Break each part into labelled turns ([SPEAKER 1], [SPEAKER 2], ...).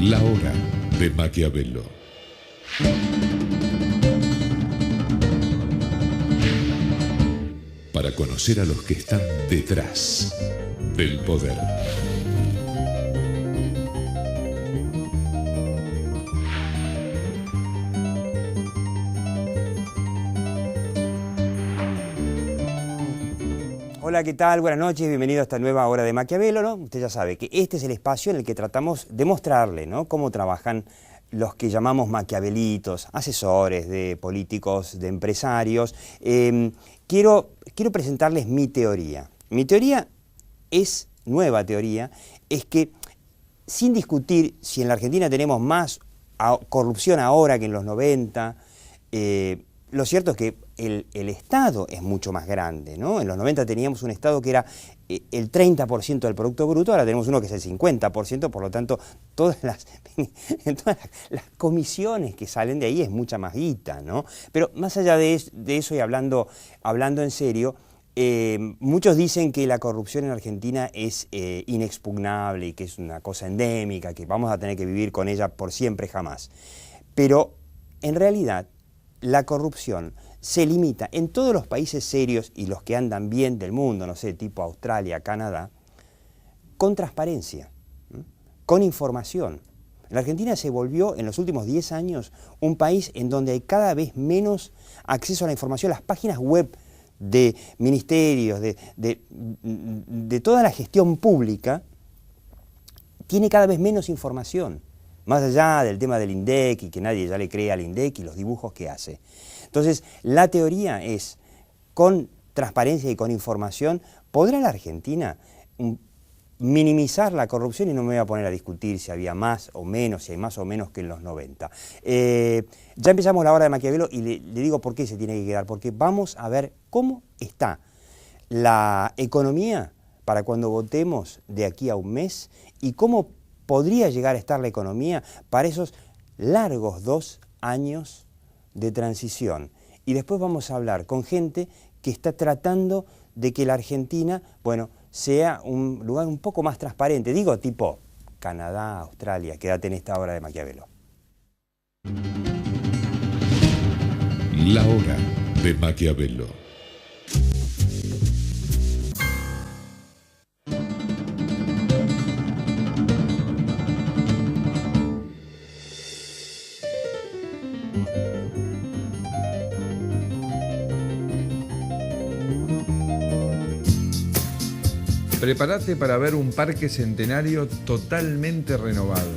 [SPEAKER 1] La hora de Maquiavelo. Para conocer a los que están detrás del poder.
[SPEAKER 2] Hola, ¿qué tal? Buenas noches, bienvenido a esta nueva hora de Maquiavelo, ¿no? Usted ya sabe que este es el espacio en el que tratamos de mostrarle, ¿no?, cómo trabajan los que llamamos maquiavelitos, asesores de políticos, de empresarios. Quiero presentarles mi teoría. Mi teoría es, nueva teoría, es que sin discutir si en la Argentina tenemos más corrupción ahora que en los 90, lo cierto es que el Estado es mucho más grande, ¿no? En los 90 teníamos un Estado que era el 30% del Producto Bruto, ahora tenemos uno que es el 50%, por lo tanto, todas las comisiones que salen de ahí es mucha más guita, ¿no? Pero más allá de eso y hablando en serio, muchos dicen que la corrupción en Argentina es inexpugnable y que es una cosa endémica, que vamos a tener que vivir con ella por siempre jamás. Pero, en realidad, la corrupción se limita en todos los países serios y los que andan bien del mundo, no sé, tipo Australia, Canadá, con transparencia, con información. La Argentina se volvió en los últimos 10 años un país en donde hay cada vez menos acceso a la información. Las páginas web de ministerios, de toda la gestión pública, tiene cada vez menos información. Más allá del tema del INDEC y que nadie ya le cree al INDEC y los dibujos que hace. Entonces, la teoría es, con transparencia y con información, ¿podrá la Argentina minimizar la corrupción? Y no me voy a poner a discutir si había más o menos, si hay más o menos que en los 90. Ya empezamos la hora de Maquiavelo y le digo por qué se tiene que quedar, porque vamos a ver cómo está la economía para cuando votemos de aquí a un mes y cómo podría llegar a estar la economía para esos largos 2 años de transición. Y después vamos a hablar con gente que está tratando de que la Argentina, bueno, sea un lugar un poco más transparente. Digo, tipo Canadá, Australia. Quédate en esta hora de Maquiavelo.
[SPEAKER 1] La hora de Maquiavelo.
[SPEAKER 3] Prepárate para ver un parque centenario totalmente renovado.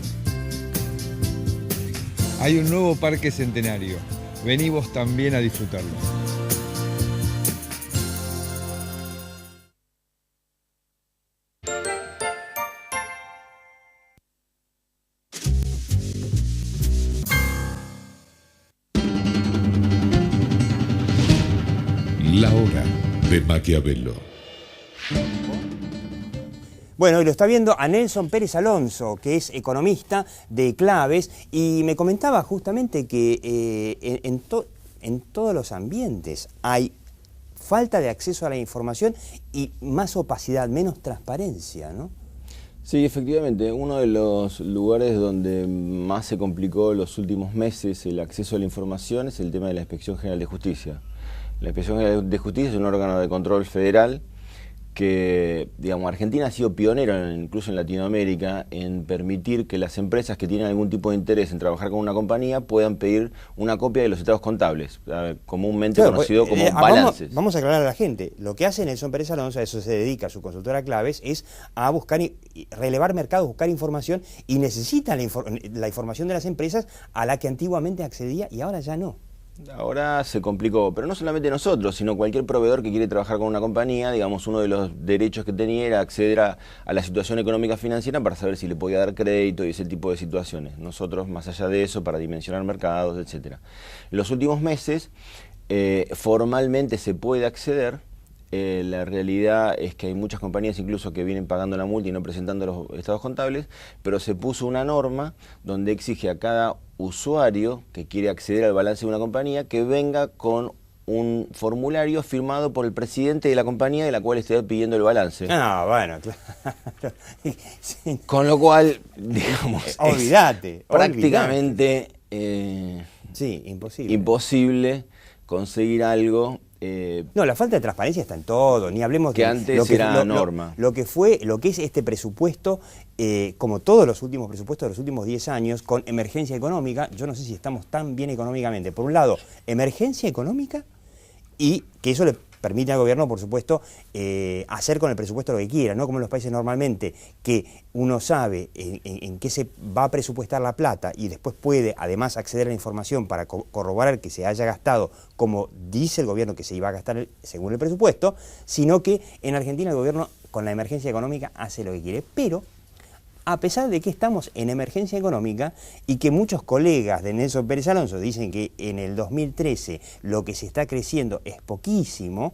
[SPEAKER 3] Hay un nuevo parque centenario. Vení vos también a disfrutarlo.
[SPEAKER 1] La hora de Maquiavelo.
[SPEAKER 2] Bueno, y lo está viendo a Nelson Pérez Alonso, que es economista de Claves, y me comentaba justamente que en todos los ambientes hay falta de acceso a la información y más opacidad, menos transparencia, ¿no?
[SPEAKER 4] Sí, efectivamente, uno de los lugares donde más se complicó los últimos meses el acceso a la información es el tema de la Inspección General de Justicia. La Inspección General de Justicia es un órgano de control federal que, digamos, Argentina ha sido pionero, incluso en Latinoamérica, en permitir que las empresas que tienen algún tipo de interés en trabajar con una compañía puedan pedir una copia de los estados contables, comúnmente conocido como balances.
[SPEAKER 2] Vamos a aclarar a la gente, lo que hace Nelson Pérez Alonso, a eso se dedica su consultora Claves, es a buscar y relevar mercados, buscar información, y necesita la información de las empresas a la que antiguamente accedía y ahora ya no.
[SPEAKER 4] Ahora se complicó, pero no solamente nosotros, sino cualquier proveedor que quiere trabajar con una compañía. Digamos, uno de los derechos que tenía era acceder a la situación económica financiera para saber si le podía dar crédito y ese tipo de situaciones. Nosotros, más allá de eso, para dimensionar mercados, etc. En los últimos meses, formalmente se puede acceder. La realidad es que hay muchas compañías incluso que vienen pagando la multa y no presentando los estados contables, pero se puso una norma donde exige a cada usuario que quiere acceder al balance de una compañía que venga con un formulario firmado por el presidente de la compañía de la cual estoy pidiendo el balance.
[SPEAKER 2] Ah, bueno, claro. Sí.
[SPEAKER 4] Con lo cual, digamos,
[SPEAKER 2] Olvídate.
[SPEAKER 4] prácticamente
[SPEAKER 2] Sí, imposible.
[SPEAKER 4] imposible conseguir algo.
[SPEAKER 2] No, la falta de transparencia está en todo, ni hablemos
[SPEAKER 4] Que
[SPEAKER 2] de
[SPEAKER 4] antes era norma.
[SPEAKER 2] Lo que es este presupuesto, como todos los últimos presupuestos de los últimos 10 años, con emergencia económica. Yo no sé si estamos tan bien económicamente. Por un lado, emergencia económica, y que eso le permite al gobierno, por supuesto, hacer con el presupuesto lo que quiera, no como en los países normalmente, que uno sabe en qué se va a presupuestar la plata y después puede además acceder a la información para corroborar que se haya gastado como dice el gobierno que se iba a gastar según el presupuesto, sino que en Argentina el gobierno con la emergencia económica hace lo que quiere. Pero a pesar de que estamos en emergencia económica y que muchos colegas de Nelson Pérez Alonso dicen que en el 2013 lo que se está creciendo es poquísimo,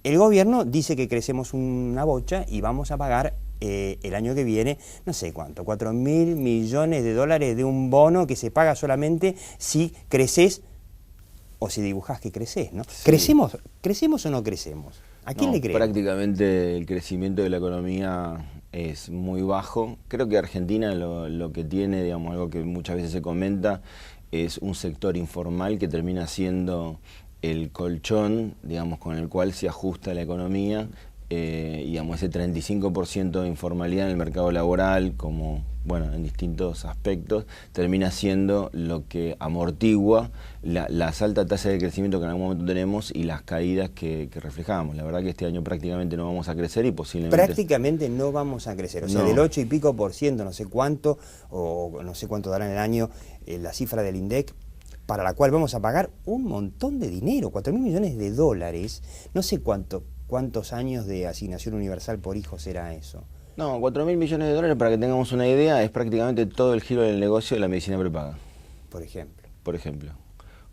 [SPEAKER 2] el gobierno dice que crecemos una bocha y vamos a pagar el año que viene, no sé cuánto, 4.000 millones de dólares de un bono que se paga solamente si creces o si dibujás que creces, ¿no? Sí. ¿Crecemos o no crecemos? ¿A quién le creemos?
[SPEAKER 4] Prácticamente el crecimiento de la economía es muy bajo. Creo que Argentina lo que tiene, digamos, algo que muchas veces se comenta, es un sector informal que termina siendo el colchón, digamos, con el cual se ajusta la economía, digamos, ese 35% de informalidad en el mercado laboral, como, bueno, en distintos aspectos, termina siendo lo que amortigua la alta tasa de crecimiento que en algún momento tenemos y las caídas que reflejamos. La verdad que este año prácticamente no vamos a crecer y posiblemente...
[SPEAKER 2] Prácticamente no vamos a crecer, o sea, del 8 y pico por ciento, no sé cuánto, o no sé cuánto dará en el año la cifra del INDEC, para la cual vamos a pagar un montón de dinero, 4.000 millones de dólares, no sé cuántos años de asignación universal por hijo será eso.
[SPEAKER 4] No, 4.000 millones de dólares, para que tengamos una idea, es prácticamente todo el giro del negocio de la medicina prepaga.
[SPEAKER 2] Por ejemplo.
[SPEAKER 4] Por ejemplo.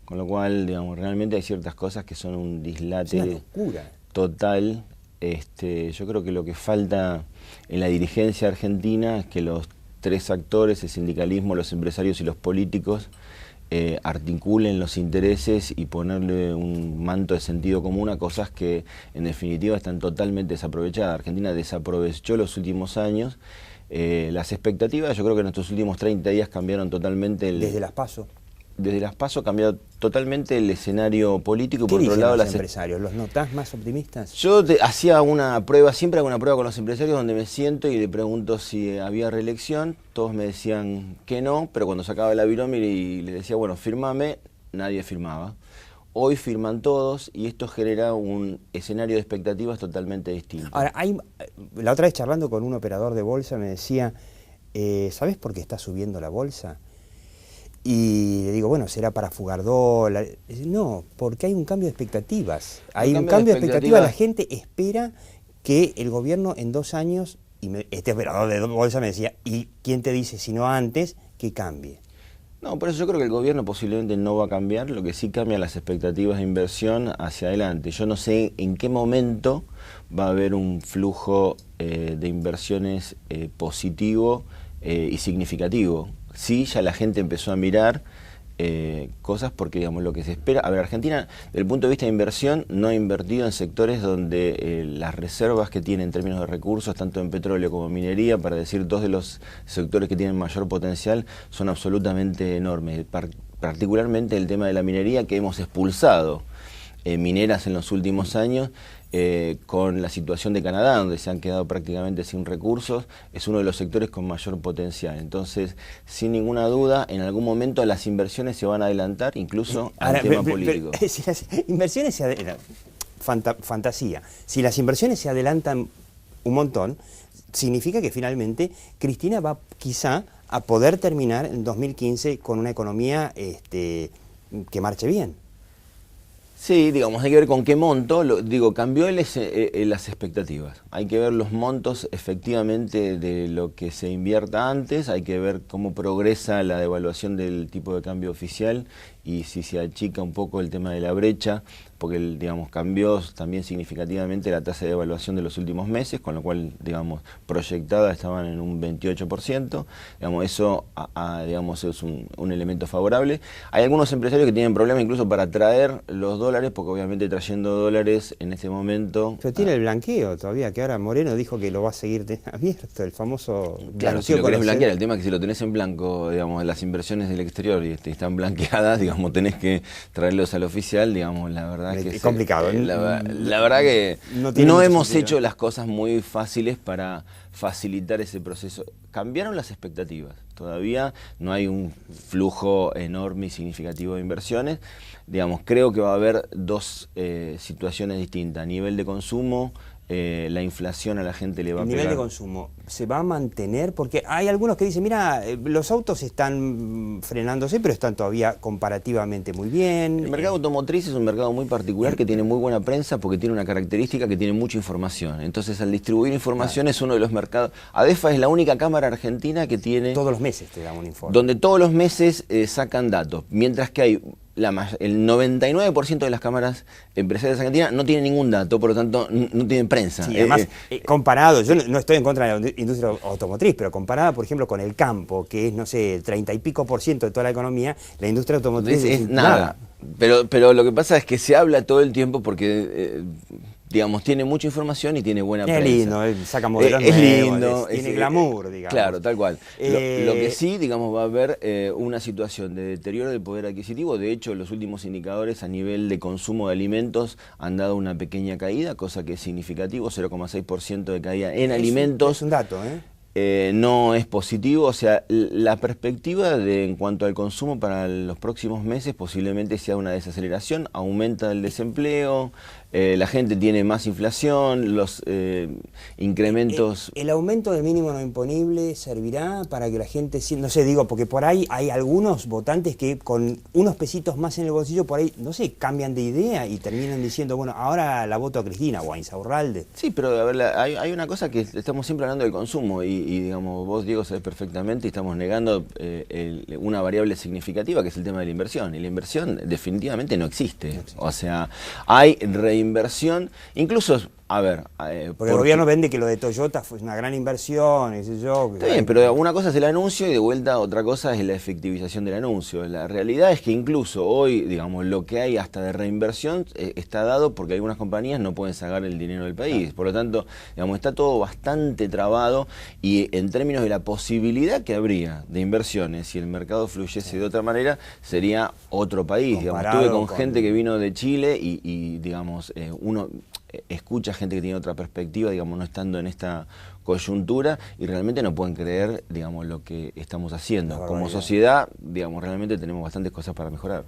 [SPEAKER 4] Con lo cual, digamos, realmente hay ciertas cosas que son un dislate
[SPEAKER 2] es una locura
[SPEAKER 4] total. Yo creo que lo que falta en la dirigencia argentina es que los tres actores, el sindicalismo, los empresarios y los políticos, articulen los intereses y ponerle un manto de sentido común a cosas que en definitiva están totalmente desaprovechadas. Argentina desaprovechó los últimos años las expectativas. Yo creo que en estos últimos 30 días cambiaron totalmente
[SPEAKER 2] desde las PASO.
[SPEAKER 4] Desde las PASO cambió totalmente el escenario político.
[SPEAKER 2] ¿Qué dicen los empresarios? ¿Los notás más optimistas?
[SPEAKER 4] Yo hacía una prueba, siempre hago una prueba con los empresarios donde me siento y le pregunto si había reelección. Todos me decían que no, pero cuando sacaba la birómira y le decía, bueno, firmame, nadie firmaba. Hoy firman todos y esto genera un escenario de expectativas totalmente distinto.
[SPEAKER 2] Ahora, la otra vez charlando con un operador de bolsa me decía, ¿sabés por qué está subiendo la bolsa? Y le digo, bueno, ¿será para fugar dólares? No, porque hay un cambio de expectativas. Hay un cambio de expectativas. La gente espera que el gobierno en 2 años, y este operador de bolsa me decía, ¿y quién te dice, si no antes, que cambie?
[SPEAKER 4] No, por eso yo creo que el gobierno posiblemente no va a cambiar, lo que sí cambia las expectativas de inversión hacia adelante. Yo no sé en qué momento va a haber un flujo de inversiones positivo y significativo. Sí, ya la gente empezó a mirar cosas porque, digamos, lo que se espera... A ver, Argentina, desde el punto de vista de inversión, no ha invertido en sectores donde las reservas que tiene en términos de recursos, tanto en petróleo como en minería, para decir 2 de los sectores que tienen mayor potencial, son absolutamente enormes. Particularmente el tema de la minería, que hemos expulsado mineras en los últimos años, con la situación de Canadá, donde se han quedado prácticamente sin recursos, es uno de los sectores con mayor potencial. Entonces, sin ninguna duda, en algún momento las inversiones se van a adelantar, incluso al tema político.
[SPEAKER 2] Si las inversiones se adelantan, fantasía, si las inversiones se adelantan un montón, significa que finalmente Cristina va quizá a poder terminar en 2015 con una economía que marche bien.
[SPEAKER 4] Sí, digamos, hay que ver con qué monto, cambió las expectativas. Hay que ver los montos efectivamente de lo que se invierta antes, hay que ver cómo progresa la devaluación del tipo de cambio oficial y si se achica un poco el tema de la brecha porque digamos, cambió también significativamente la tasa de devaluación de los últimos meses, con lo cual, digamos, proyectada estaban en un 28%, digamos, eso digamos, es un elemento favorable. Hay algunos empresarios que tienen problemas incluso para traer los dólares, porque obviamente trayendo dólares en este momento...
[SPEAKER 2] Pero tiene el blanqueo todavía, que ahora Moreno dijo que lo va a seguir abierto, el famoso...
[SPEAKER 4] Claro, si lo querés blanquear, el tema es que si lo tenés en blanco, digamos, las inversiones del exterior y están blanqueadas, digamos, tenés que traerlos al oficial, digamos, la verdad es que...
[SPEAKER 2] Es complicado.
[SPEAKER 4] La verdad que no hemos hecho las cosas muy fáciles para facilitar ese proceso. Cambiaron las expectativas, todavía no hay un flujo enorme y significativo de inversiones. Digamos, creo que va a haber dos situaciones distintas, a nivel de consumo. La inflación a la gente le va a pegar. ¿El
[SPEAKER 2] nivel de consumo se va a mantener? Porque hay algunos que dicen, mira, los autos están frenándose, pero están todavía comparativamente muy bien.
[SPEAKER 4] El mercado automotriz es un mercado muy particular que tiene muy buena prensa porque tiene una característica que tiene mucha información. Entonces, al distribuir información es uno de los mercados... ADEFA es la única cámara argentina que tiene...
[SPEAKER 2] Todos los meses te dan un informe.
[SPEAKER 4] Donde todos los meses sacan datos, mientras que hay... el 99% de las cámaras empresariales argentinas no tienen ningún dato, por lo tanto no tienen prensa.
[SPEAKER 2] Sí, además, comparado, yo no estoy en contra de la industria automotriz, pero comparada, por ejemplo, con el campo, que es, no sé, 30 y pico % de toda la economía, la industria automotriz
[SPEAKER 4] es nada. Pero lo que pasa es que se habla todo el tiempo porque... digamos, tiene mucha información y tiene buena prensa.
[SPEAKER 2] Es lindo, saca modelos
[SPEAKER 4] es
[SPEAKER 2] nuevos,
[SPEAKER 4] lindo.
[SPEAKER 2] Tiene glamour, digamos.
[SPEAKER 4] Claro, tal cual. Lo que sí, digamos, va a haber una situación de deterioro del poder adquisitivo. De hecho, los últimos indicadores a nivel de consumo de alimentos han dado una pequeña caída, cosa que es significativo, 0,6% de caída en alimentos.
[SPEAKER 2] Es un dato, ¿eh?
[SPEAKER 4] No es positivo, o sea, la perspectiva en cuanto al consumo para los próximos meses posiblemente sea una desaceleración, aumenta el desempleo, la gente tiene más inflación, los incrementos...
[SPEAKER 2] ¿El aumento del mínimo no imponible servirá para que la gente, no sé, digo, porque por ahí hay algunos votantes que con unos pesitos más en el bolsillo, por ahí, no sé, cambian de idea y terminan diciendo, bueno, ahora la voto a Cristina o a Insaurralde?
[SPEAKER 4] Sí, pero a ver, hay una cosa que estamos siempre hablando del consumo y digamos, vos, Diego, sabés perfectamente y estamos negando una variable significativa que es el tema de la inversión. Y la inversión definitivamente no existe. O sea, hay reinversión, incluso... A ver...
[SPEAKER 2] porque el gobierno vende que lo de Toyota fue una gran inversión, qué sé yo.
[SPEAKER 4] Está bien, pero una cosa es el anuncio y de vuelta otra cosa es la efectivización del anuncio. La realidad es que incluso hoy, digamos, lo que hay hasta de reinversión está dado porque algunas compañías no pueden sacar el dinero del país. Por lo tanto, digamos, está todo bastante trabado y en términos de la posibilidad que habría de inversiones, si el mercado fluyese de otra manera, sería otro país. Digamos, estuve con gente que vino de Chile y digamos, uno... escucha gente que tiene otra perspectiva, digamos, no estando en esta coyuntura y realmente no pueden creer, digamos, lo que estamos haciendo. Como sociedad, digamos, realmente tenemos bastantes cosas para mejorar.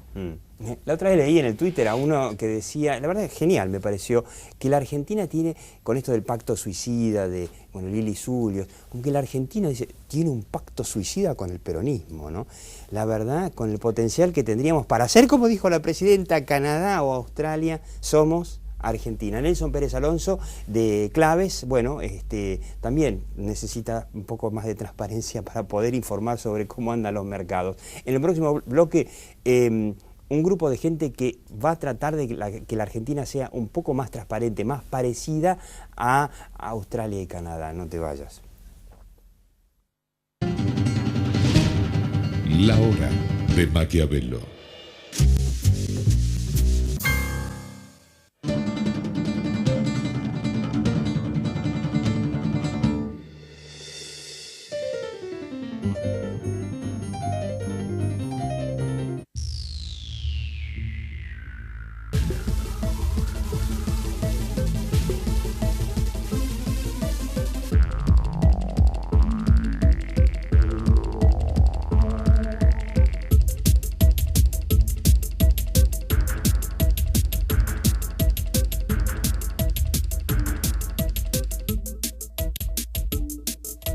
[SPEAKER 2] La otra vez leí en el Twitter a uno que decía, la verdad es genial, me pareció, que la Argentina tiene, con esto del pacto suicida de, bueno, Lili Zulios, como que la Argentina dice, tiene un pacto suicida con el peronismo, ¿no? La verdad, con el potencial que tendríamos para hacer, como dijo la presidenta, Canadá o Australia, somos Argentina. Nelson Pérez Alonso de Claves, bueno, también necesita un poco más de transparencia para poder informar sobre cómo andan los mercados. En el próximo bloque, un grupo de gente que va a tratar de que la Argentina sea un poco más transparente, más parecida a Australia y Canadá. No te vayas.
[SPEAKER 1] La hora de Maquiavelo.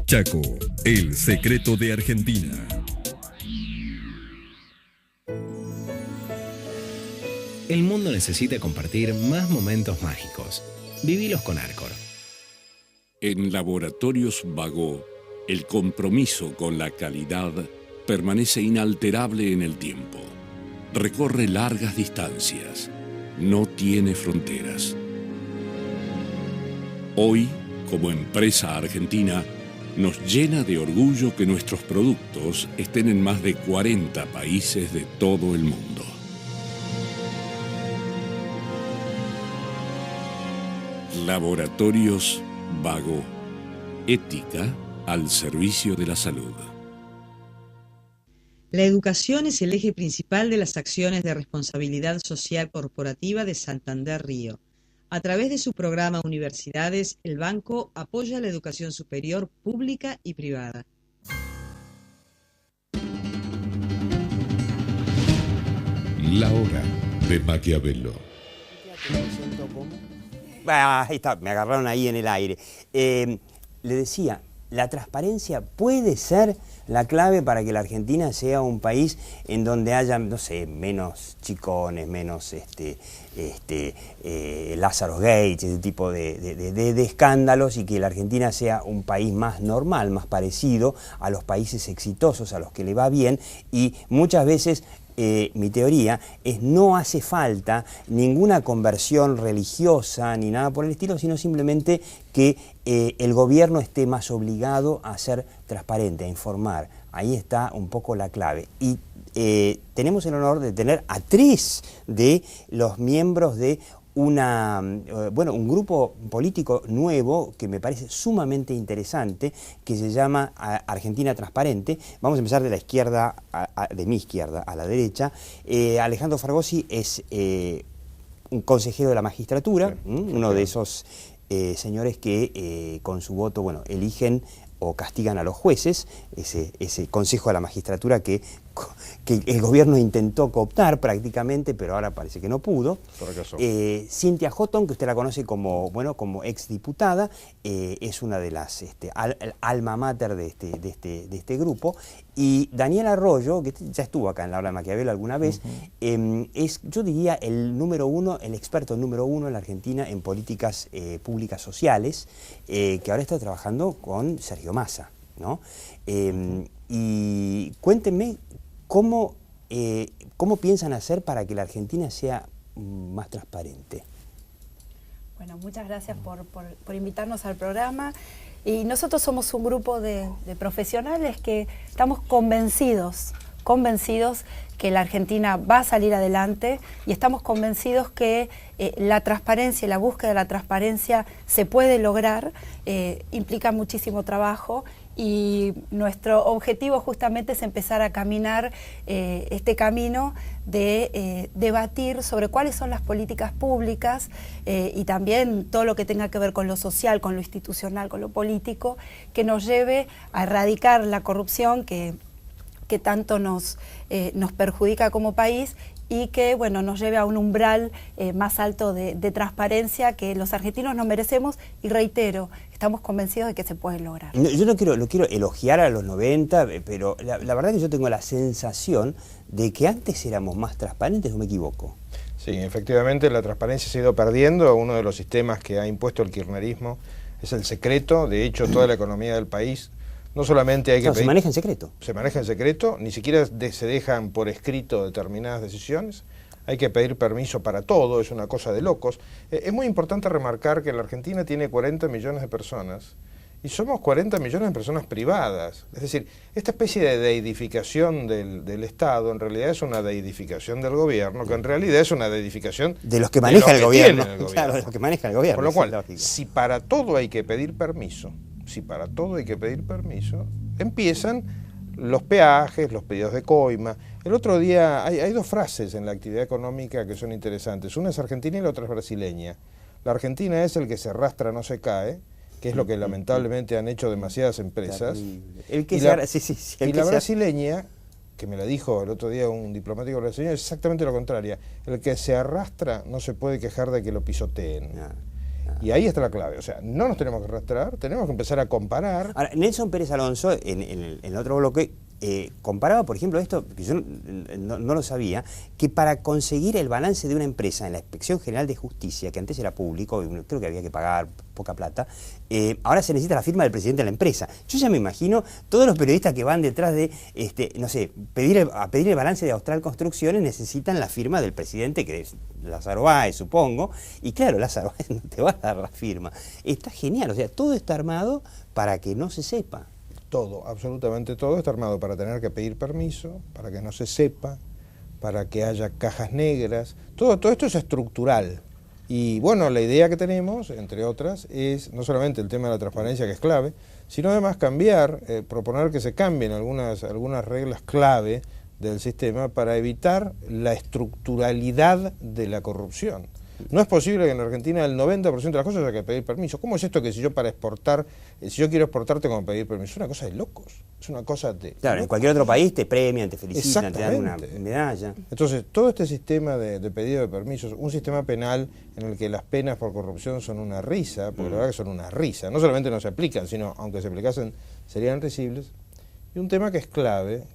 [SPEAKER 5] Chaco, el secreto de Argentina.
[SPEAKER 6] El mundo necesita compartir más momentos mágicos. Vivilos con Arcor.
[SPEAKER 7] En Laboratorios Bagó, el compromiso con la calidad permanece inalterable en el tiempo. Recorre largas distancias. no tiene fronteras. Hoy, como empresa argentina, nos llena de orgullo que nuestros productos estén en más de 40 países de todo el mundo. Laboratorios Vago. Ética al servicio de la salud.
[SPEAKER 8] La educación es el eje principal de las acciones de responsabilidad social corporativa de Santander Río. A través de su programa Universidades, el banco apoya la educación superior pública y privada.
[SPEAKER 1] La hora de Maquiavelo.
[SPEAKER 2] Ahí está, me agarraron ahí en el aire. Le decía, la transparencia puede ser la clave para que la Argentina sea un país en donde haya, no sé, menos chicones, menos Lázaro Gates, ese tipo de escándalos, y que la Argentina sea un país más normal, más parecido a los países exitosos, a los que le va bien, y muchas veces mi teoría es no hace falta ninguna conversión religiosa ni nada por el estilo, sino simplemente que el gobierno esté más obligado a ser transparente, a informar. Ahí está un poco la clave. Y tenemos el honor de tener a 3 de los miembros de un grupo político nuevo que me parece sumamente interesante, que se llama Argentina Transparente. Vamos a empezar de la izquierda, de mi izquierda a la derecha. Alejandro Fragosi es un consejero de la magistratura, sí, uno de esos señores que con su voto, bueno, eligen o castigan a los jueces, ese consejo de la magistratura que el gobierno intentó cooptar prácticamente, pero ahora parece que no pudo. Cynthia Houghton, que usted la conoce como exdiputada, es una de las alma mater de este grupo, y Daniel Arroyo, que ya estuvo acá en la hora de Maquiavelo alguna vez, es, yo diría, el experto número uno en la Argentina en políticas públicas sociales, que ahora está trabajando con Sergio Massa, ¿no? Y cuéntenme cómo piensan hacer para que la Argentina sea más transparente.
[SPEAKER 9] Bueno, muchas gracias por invitarnos al programa. Y nosotros somos un grupo de profesionales que estamos convencidos que la Argentina va a salir adelante, y estamos convencidos que la transparencia y la búsqueda de la transparencia se puede lograr, implica muchísimo trabajo, y nuestro objetivo justamente es empezar a caminar este camino de debatir sobre cuáles son las políticas públicas y también todo lo que tenga que ver con lo social, con lo institucional, con lo político, que nos lleve a erradicar la corrupción que tanto nos perjudica como país, y que, bueno, nos lleve a un umbral más alto de transparencia que los argentinos nos merecemos, y reitero, estamos convencidos de que se puede lograr.
[SPEAKER 2] Yo no quiero elogiar a los 90, pero la verdad que yo tengo la sensación de que antes éramos más transparentes, ¿o me equivoco?
[SPEAKER 10] Sí, efectivamente la transparencia se ha ido perdiendo. Uno de los sistemas que ha impuesto el kirchnerismo es el secreto. De hecho, toda la economía del país no solamente hay que pedir,
[SPEAKER 2] se maneja en secreto.
[SPEAKER 10] Se maneja en secreto, ni siquiera se dejan por escrito determinadas decisiones. Hay que pedir permiso para todo, es una cosa de locos. Es muy importante remarcar que la Argentina tiene 40 millones de personas y somos 40 millones de personas privadas. Es decir, esta especie de deidificación del Estado en realidad es una deidificación del gobierno, que en realidad es una deidificación
[SPEAKER 2] de los que maneja el gobierno.
[SPEAKER 10] Claro, de los que maneja el gobierno. Con lo cual, si para todo hay que pedir permiso, empiezan los peajes, los pedidos de coima. El otro día hay 2 frases en la actividad económica que son interesantes. Una es argentina y la otra es brasileña. La argentina es el que se arrastra no se cae, que es lo que lamentablemente han hecho demasiadas empresas. La brasileña, que me la dijo el otro día un diplomático brasileño, es exactamente lo contrario. El que se arrastra no se puede quejar de que lo pisoteen. Y ahí está la clave, o sea, no nos tenemos que arrastrar, tenemos que empezar a comparar.
[SPEAKER 2] Ahora, Nelson Pérez Alonso, en el otro bloque, comparaba, por ejemplo, esto, que yo no lo sabía, que para conseguir el balance de una empresa en la Inspección General de Justicia, que antes era público, creo que había que pagar poca plata, ahora se necesita la firma del presidente de la empresa. Yo ya me imagino todos los periodistas que van detrás de, no sé, pedir el balance de Austral Construcciones necesitan la firma del presidente, que es Lázaro Báez, supongo, y claro, Lázaro Báez no te va a dar la firma. Está genial, o sea, todo está armado para que no se sepa.
[SPEAKER 10] Todo, absolutamente todo está armado para tener que pedir permiso, para que no se sepa, para que haya cajas negras. Todo esto es estructural. Y bueno, la idea que tenemos, entre otras, es no solamente el tema de la transparencia, que es clave, sino además cambiar, proponer que se cambien algunas reglas clave del sistema para evitar la estructuralidad de la corrupción. No es posible que en Argentina el 90% de las cosas haya que pedir permiso. ¿Cómo es esto que si yo para exportar, si yo quiero exportar tengo que pedir permiso? Es una cosa de locos, es una cosa de...
[SPEAKER 2] Claro, en cualquier otro país te premian, te felicitan, te dan una medalla.
[SPEAKER 10] Entonces, todo este sistema de pedido de permisos, un sistema penal en el que las penas por corrupción son una risa, porque la verdad que son una risa, no solamente no se aplican, sino aunque se aplicasen serían risibles, y un tema que es clave,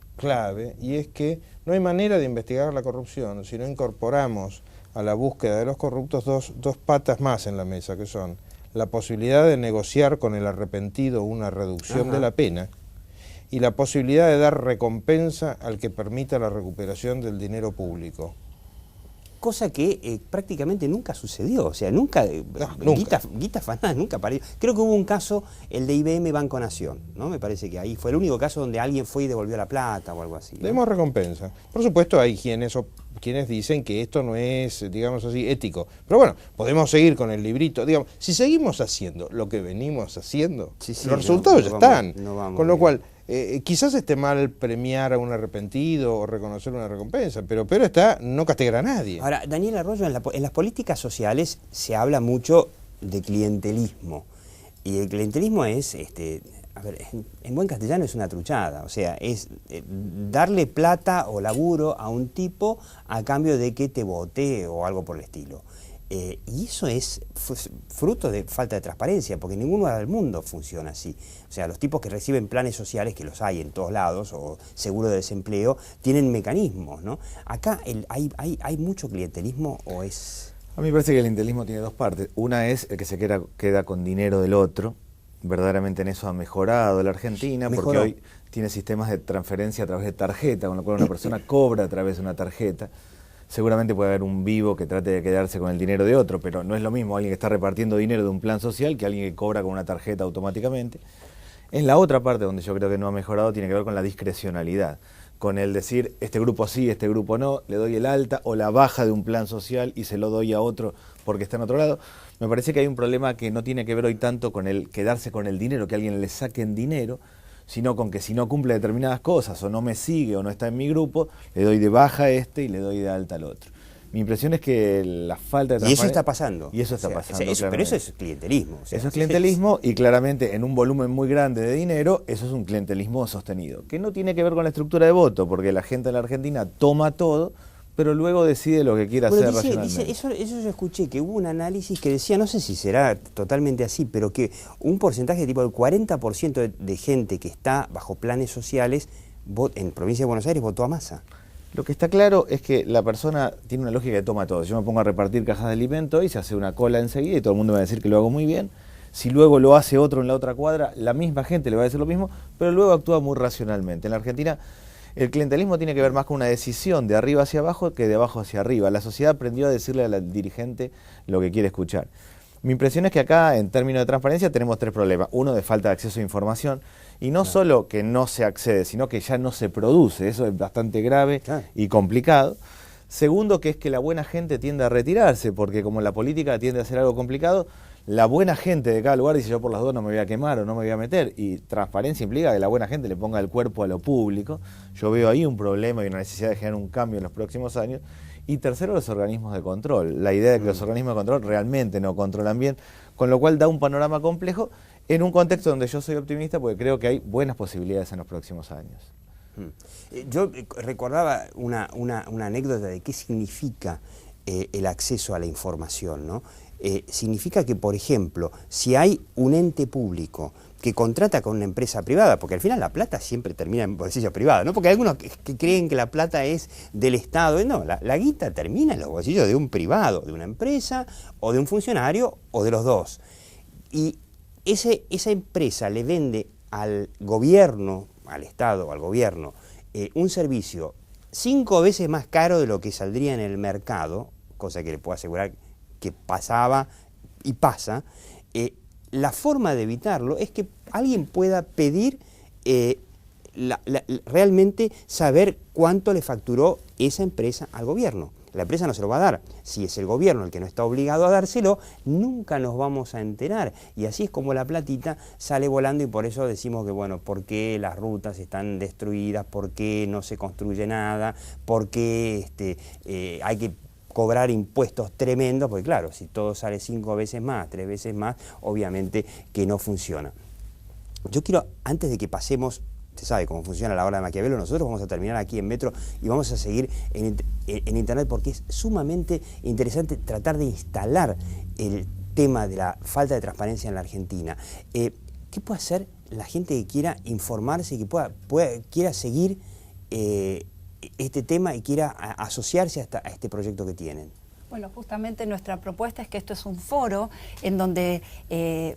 [SPEAKER 10] y es que no hay manera de investigar la corrupción si no incorporamos a la búsqueda de los corruptos dos patas más en la mesa, que son la posibilidad de negociar con el arrepentido una reducción de la pena y la posibilidad de dar recompensa al que permita la recuperación del dinero público.
[SPEAKER 2] Cosa que prácticamente nunca sucedió, o sea, nunca. Guita afanada nunca apareció. Creo que hubo un caso, el de IBM Banco Nación, ¿no? Me parece que ahí fue el único caso donde alguien fue y devolvió la plata o algo así, ¿no?
[SPEAKER 10] Demos recompensa. Por supuesto hay quienes dicen que esto no es, digamos así, ético. Pero bueno, podemos seguir con el librito. Digamos, si seguimos haciendo lo que venimos haciendo, los resultados ya están. Con lo cual, quizás esté mal premiar a un arrepentido o reconocer una recompensa, pero está no castigar a nadie.
[SPEAKER 2] Ahora, Daniel Arroyo, en las políticas sociales se habla mucho de clientelismo. Y el clientelismo es, a ver, en buen castellano es una truchada, o sea, es darle plata o laburo a un tipo a cambio de que te vote o algo por el estilo. Y eso es fruto de falta de transparencia, porque ningún lugar del mundo funciona así. O sea, los tipos que reciben planes sociales, que los hay en todos lados, o seguro de desempleo, tienen mecanismos, ¿no? Acá ¿hay mucho clientelismo o es...?
[SPEAKER 11] A mí me parece que el clientelismo tiene dos partes. Una es el que se queda con dinero del otro. Verdaderamente en eso ha mejorado la Argentina, porque hoy tiene sistemas de transferencia a través de tarjeta, con lo cual una persona cobra a través de una tarjeta. Seguramente puede haber un vivo que trate de quedarse con el dinero de otro, pero no es lo mismo alguien que está repartiendo dinero de un plan social que alguien que cobra con una tarjeta automáticamente. En la otra parte, donde yo creo que no ha mejorado, tiene que ver con la discrecionalidad, con el decir, este grupo sí, este grupo no, le doy el alta o la baja de un plan social y se lo doy a otro porque está en otro lado. Me parece que hay un problema que no tiene que ver hoy tanto con el quedarse con el dinero, que alguien le saquen dinero, sino con que si no cumple determinadas cosas o no me sigue o no está en mi grupo, le doy de baja a este y le doy de alta al otro. Mi impresión es que la falta de transparencia...
[SPEAKER 2] Y eso está pasando.
[SPEAKER 11] Y eso está pasando,
[SPEAKER 2] pero eso es clientelismo. O sea,
[SPEAKER 11] eso es clientelismo y claramente en un volumen muy grande de dinero, eso es un clientelismo sostenido, que no tiene que ver con la estructura de voto, porque la gente en la Argentina toma todo, pero luego decide lo que quiere hacer racionalmente.
[SPEAKER 2] Eso yo escuché, que hubo un análisis que decía, no sé si será totalmente así, pero que un porcentaje tipo del 40% de gente que está bajo planes sociales en provincia de Buenos Aires votó a Massa.
[SPEAKER 11] Lo que está claro es que la persona tiene una lógica que toma todo. Si yo me pongo a repartir cajas de alimento y se hace una cola enseguida y todo el mundo va a decir que lo hago muy bien. Si luego lo hace otro en la otra cuadra, la misma gente le va a decir lo mismo, pero luego actúa muy racionalmente. En la Argentina el clientelismo tiene que ver más con una decisión de arriba hacia abajo que de abajo hacia arriba. La sociedad aprendió a decirle al dirigente lo que quiere escuchar. Mi impresión es que acá, en términos de transparencia, tenemos tres problemas. Uno, de falta de acceso a información. Y no solo que no se accede, sino que ya no se produce. Eso es bastante grave y complicado. Segundo, que es que la buena gente tiende a retirarse, porque como la política tiende a ser algo complicado, la buena gente de cada lugar dice, yo por las dos no me voy a quemar o no me voy a meter. Y transparencia implica que la buena gente le ponga el cuerpo a lo público. Yo veo ahí un problema y una necesidad de generar un cambio en los próximos años. Y tercero, los organismos de control. La idea de que los organismos de control realmente no controlan bien, con lo cual da un panorama complejo en un contexto donde yo soy optimista porque creo que hay buenas posibilidades en los próximos años.
[SPEAKER 2] Yo recordaba una anécdota de qué significa el acceso a la información, ¿no? significa que, por ejemplo, si hay un ente público que contrata con una empresa privada, porque al final la plata siempre termina en bolsillos privados, ¿no? Porque hay algunos que creen que la plata es del Estado, no, la guita termina en los bolsillos de un privado, de una empresa, o de un funcionario, o de los dos. Y esa empresa le vende al gobierno, al Estado o al gobierno, un servicio 5 veces más caro de lo que saldría en el mercado, cosa que le puedo asegurar que pasaba y pasa. La forma de evitarlo es que alguien pueda pedir realmente saber cuánto le facturó esa empresa al gobierno. La empresa no se lo va a dar. Si es el gobierno el que no está obligado a dárselo, nunca nos vamos a enterar. Y así es como la platita sale volando, y por eso decimos que, bueno, ¿por qué las rutas están destruidas? ¿Por qué no se construye nada? ¿Por qué hay que cobrar impuestos tremendos? Porque claro, si todo sale 5 veces más, 3 veces más, obviamente que no funciona. Yo quiero, antes de que pasemos, usted sabe cómo funciona la hora de Maquiavelo, nosotros vamos a terminar aquí en Metro y vamos a seguir en Internet, porque es sumamente interesante tratar de instalar el tema de la falta de transparencia en la Argentina. ¿Qué puede hacer la gente que quiera informarse, que quiera seguir este tema y quiera asociarse a este proyecto que tienen?
[SPEAKER 9] Bueno, justamente nuestra propuesta es que esto es un foro en donde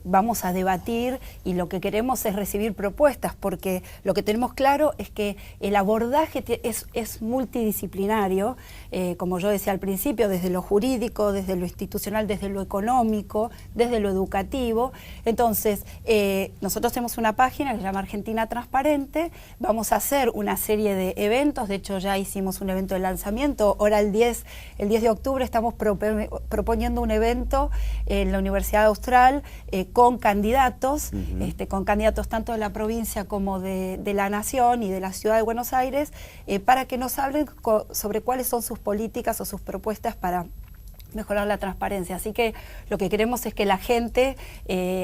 [SPEAKER 9] vamos a debatir, y lo que queremos es recibir propuestas, porque lo que tenemos claro es que el abordaje es multidisciplinario, como yo decía al principio, desde lo jurídico, desde lo institucional, desde lo económico, desde lo educativo. Entonces, nosotros tenemos una página que se llama Argentina Transparente, vamos a hacer una serie de eventos, de hecho ya hicimos un evento de lanzamiento, ahora el 10 de octubre estamos proponiendo un evento en la Universidad Austral con candidatos, con candidatos tanto de la provincia como de la Nación y de la Ciudad de Buenos Aires, para que nos hablen sobre cuáles son sus políticas o sus propuestas para mejorar la transparencia. Así que lo que queremos es que la gente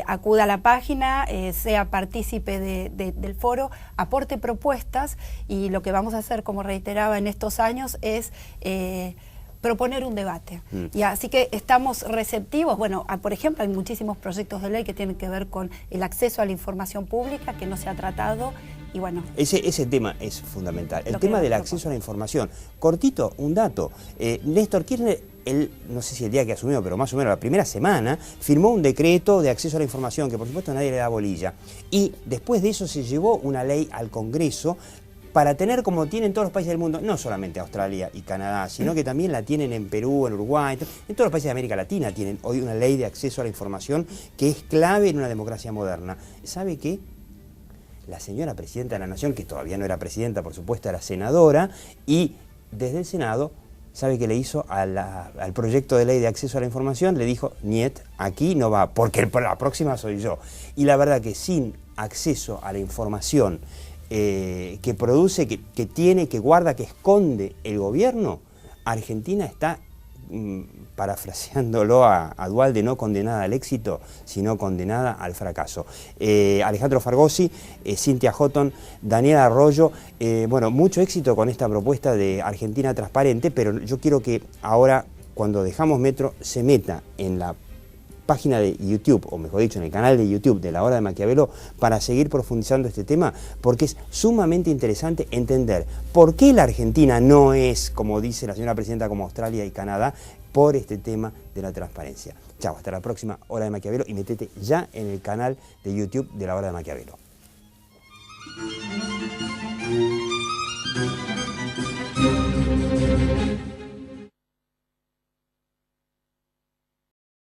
[SPEAKER 9] acuda a la página, sea partícipe del foro, aporte propuestas, y lo que vamos a hacer, como reiteraba en estos años, es proponer un debate. Y así que estamos receptivos. Bueno, por ejemplo, hay muchísimos proyectos de ley que tienen que ver con el acceso a la información pública que no se ha tratado, y bueno.
[SPEAKER 2] Ese tema es fundamental. El tema del acceso a la información. Cortito, un dato. Néstor Kirchner, él, no sé si el día que asumió, pero más o menos la primera semana, firmó un decreto de acceso a la información que por supuesto nadie le da bolilla. Y después de eso se llevó una ley al Congreso para tener, como tienen todos los países del mundo, no solamente Australia y Canadá, sino que también la tienen en Perú, en Uruguay, en todos los países de América Latina tienen hoy una ley de acceso a la información que es clave en una democracia moderna. ¿Sabe qué? La señora presidenta de la Nación, que todavía no era presidenta, por supuesto, era senadora, y desde el Senado, ¿sabe qué le hizo al proyecto de ley de acceso a la información? Le dijo, niet, aquí no va, porque la próxima soy yo. Y la verdad que sin acceso a la información que produce, que tiene, que guarda, que esconde el gobierno, Argentina está, parafraseándolo a Duhalde, no condenada al éxito, sino condenada al fracaso. Alejandro Fargosi, Cintia Houghton, Daniela Arroyo, bueno, mucho éxito con esta propuesta de Argentina Transparente, pero yo quiero que ahora, cuando dejamos Metro, se meta en la página de YouTube, o mejor dicho, en el canal de YouTube de La Hora de Maquiavelo, para seguir profundizando este tema, porque es sumamente interesante entender por qué la Argentina no es, como dice la señora presidenta, como Australia y Canadá, por este tema de la transparencia. Chao, hasta la próxima Hora de Maquiavelo, y metete ya en el canal de YouTube de La Hora de Maquiavelo.